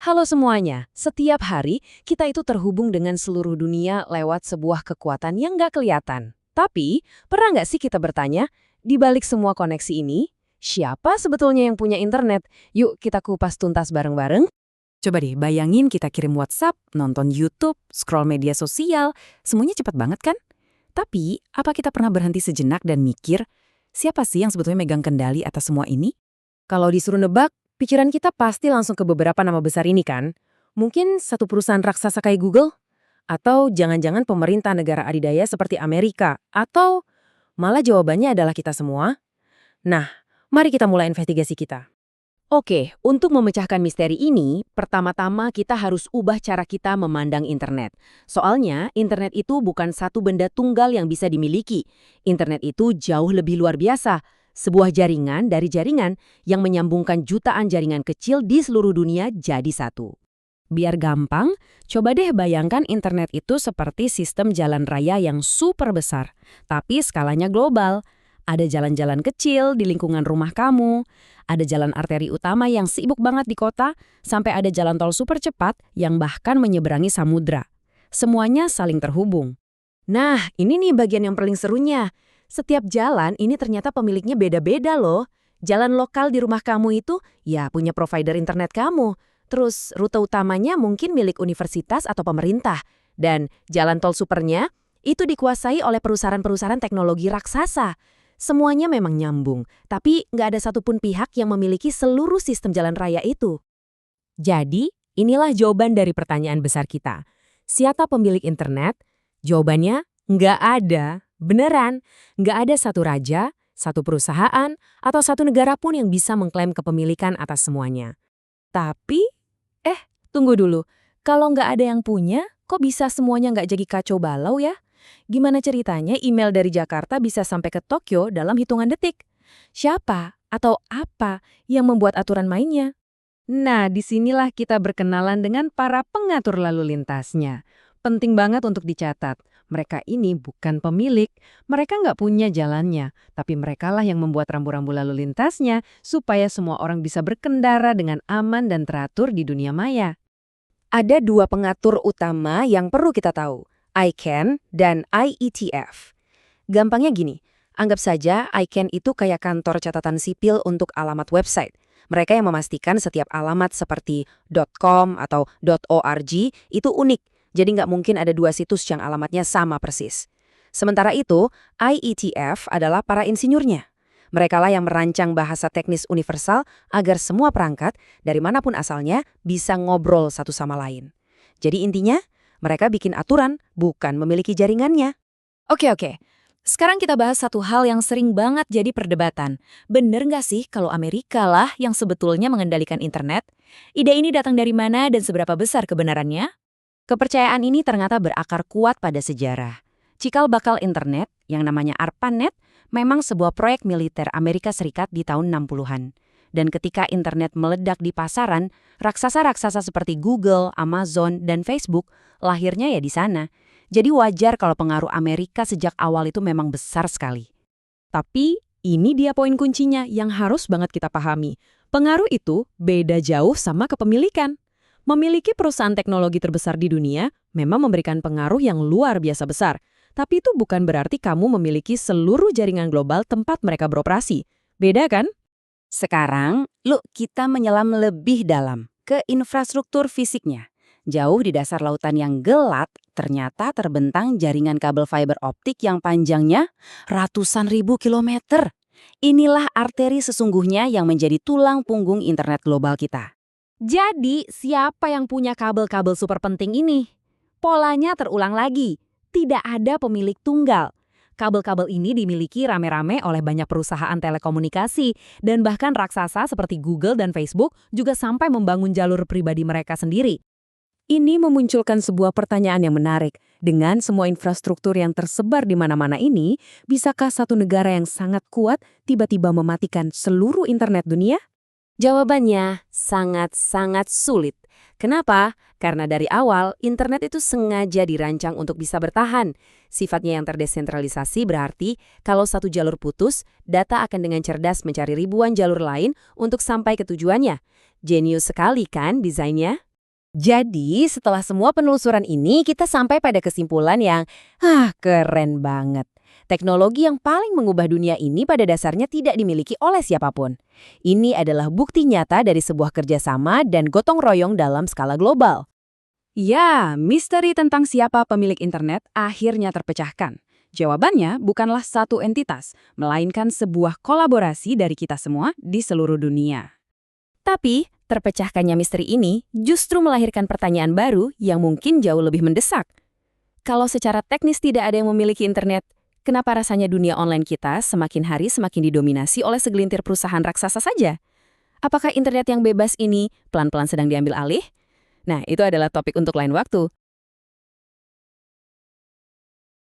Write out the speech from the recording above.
Halo semuanya, setiap hari kita itu terhubung dengan seluruh dunia lewat sebuah kekuatan yang nggak kelihatan. Tapi, pernah nggak sih kita bertanya, di balik semua koneksi ini, siapa sebetulnya yang punya internet? Yuk kita kupas tuntas bareng-bareng. Coba deh bayangin kita kirim WhatsApp, nonton YouTube, scroll media sosial, semuanya cepat banget kan? Tapi, apa kita pernah berhenti sejenak dan mikir, siapa sih yang sebetulnya megang kendali atas semua ini? Kalau disuruh nebak, pikiran kita pasti langsung ke beberapa nama besar ini kan? Mungkin satu perusahaan raksasa kayak Google? Atau jangan-jangan pemerintah negara adidaya seperti Amerika? Atau malah jawabannya adalah kita semua? Nah, mari kita mulai investigasi kita. Oke, untuk memecahkan misteri ini, pertama-tama kita harus ubah cara kita memandang internet. Soalnya, internet itu bukan satu benda tunggal yang bisa dimiliki. Internet itu jauh lebih luar biasa. Sebuah jaringan dari jaringan yang menyambungkan jutaan jaringan kecil di seluruh dunia jadi satu. Biar gampang, coba deh bayangkan internet itu seperti sistem jalan raya yang super besar, tapi skalanya global. Ada jalan-jalan kecil di lingkungan rumah kamu, ada jalan arteri utama yang sibuk banget di kota, sampai ada jalan tol super cepat yang bahkan menyeberangi samudra. Semuanya saling terhubung. Nah, ini nih bagian yang paling serunya. Setiap jalan ini ternyata pemiliknya beda-beda loh. Jalan lokal di rumah kamu itu ya punya provider internet kamu. Terus rute utamanya mungkin milik universitas atau pemerintah. Dan jalan tol supernya itu dikuasai oleh perusahaan-perusahaan teknologi raksasa. Semuanya memang nyambung, tapi nggak ada satupun pihak yang memiliki seluruh sistem jalan raya itu. Jadi, inilah jawaban dari pertanyaan besar kita. Siapa pemilik internet? Jawabannya, nggak ada. Beneran, nggak ada satu raja, satu perusahaan, atau satu negara pun yang bisa mengklaim kepemilikan atas semuanya. Tapi, tunggu dulu. Kalau nggak ada yang punya, kok bisa semuanya nggak jadi kacau balau ya? Gimana ceritanya email dari Jakarta bisa sampai ke Tokyo dalam hitungan detik? Siapa atau apa yang membuat aturan mainnya? Nah, disinilah kita berkenalan dengan para pengatur lalu lintasnya. Penting banget untuk dicatat. Mereka ini bukan pemilik, mereka nggak punya jalannya, tapi merekalah yang membuat rambu-rambu lalu lintasnya supaya semua orang bisa berkendara dengan aman dan teratur di dunia maya. Ada dua pengatur utama yang perlu kita tahu. ICANN dan IETF. Gampangnya gini, anggap saja ICANN itu kayak kantor catatan sipil untuk alamat website. Mereka yang memastikan setiap alamat seperti .com atau .org itu unik, jadi nggak mungkin ada dua situs yang alamatnya sama persis. Sementara itu, IETF adalah para insinyurnya. Merekalah yang merancang bahasa teknis universal agar semua perangkat, dari manapun asalnya, bisa ngobrol satu sama lain. Jadi intinya, mereka bikin aturan, bukan memiliki jaringannya. Oke. Sekarang kita bahas satu hal yang sering banget jadi perdebatan. Bener nggak sih kalau Amerika lah yang sebetulnya mengendalikan internet? Ide ini datang dari mana dan seberapa besar kebenarannya? Kepercayaan ini ternyata berakar kuat pada sejarah. Cikal bakal internet, yang namanya ARPANET, memang sebuah proyek militer Amerika Serikat di tahun 60-an. Dan ketika internet meledak di pasaran, raksasa-raksasa seperti Google, Amazon, dan Facebook lahirnya ya di sana. Jadi wajar kalau pengaruh Amerika sejak awal itu memang besar sekali. Tapi ini dia poin kuncinya yang harus banget kita pahami. Pengaruh itu beda jauh sama kepemilikan. Memiliki perusahaan teknologi terbesar di dunia memang memberikan pengaruh yang luar biasa besar. Tapi itu bukan berarti kamu memiliki seluruh jaringan global tempat mereka beroperasi. Beda kan? Sekarang, kita menyelam lebih dalam ke infrastruktur fisiknya. Jauh di dasar lautan yang gelap, ternyata terbentang jaringan kabel fiber optik yang panjangnya ratusan ribu kilometer. Inilah arteri sesungguhnya yang menjadi tulang punggung internet global kita. Jadi, siapa yang punya kabel-kabel super penting ini? Polanya terulang lagi. Tidak ada pemilik tunggal. Kabel-kabel ini dimiliki rame-rame oleh banyak perusahaan telekomunikasi dan bahkan raksasa seperti Google dan Facebook juga sampai membangun jalur pribadi mereka sendiri. Ini memunculkan sebuah pertanyaan yang menarik. Dengan semua infrastruktur yang tersebar di mana-mana ini, bisakah satu negara yang sangat kuat tiba-tiba mematikan seluruh internet dunia? Jawabannya sangat-sangat sulit. Kenapa? Karena dari awal, internet itu sengaja dirancang untuk bisa bertahan. Sifatnya yang terdesentralisasi berarti kalau satu jalur putus, data akan dengan cerdas mencari ribuan jalur lain untuk sampai ke tujuannya. Jenius sekali kan desainnya? Jadi, setelah semua penelusuran ini, kita sampai pada kesimpulan yang, keren banget. Teknologi yang paling mengubah dunia ini pada dasarnya tidak dimiliki oleh siapapun. Ini adalah bukti nyata dari sebuah kerjasama dan gotong royong dalam skala global. Ya, misteri tentang siapa pemilik internet akhirnya terpecahkan. Jawabannya bukanlah satu entitas, melainkan sebuah kolaborasi dari kita semua di seluruh dunia. Tapi, terpecahkannya misteri ini justru melahirkan pertanyaan baru yang mungkin jauh lebih mendesak. Kalau secara teknis tidak ada yang memiliki internet, kenapa rasanya dunia online kita semakin hari semakin didominasi oleh segelintir perusahaan raksasa saja? Apakah internet yang bebas ini pelan-pelan sedang diambil alih? Nah, itu adalah topik untuk lain waktu.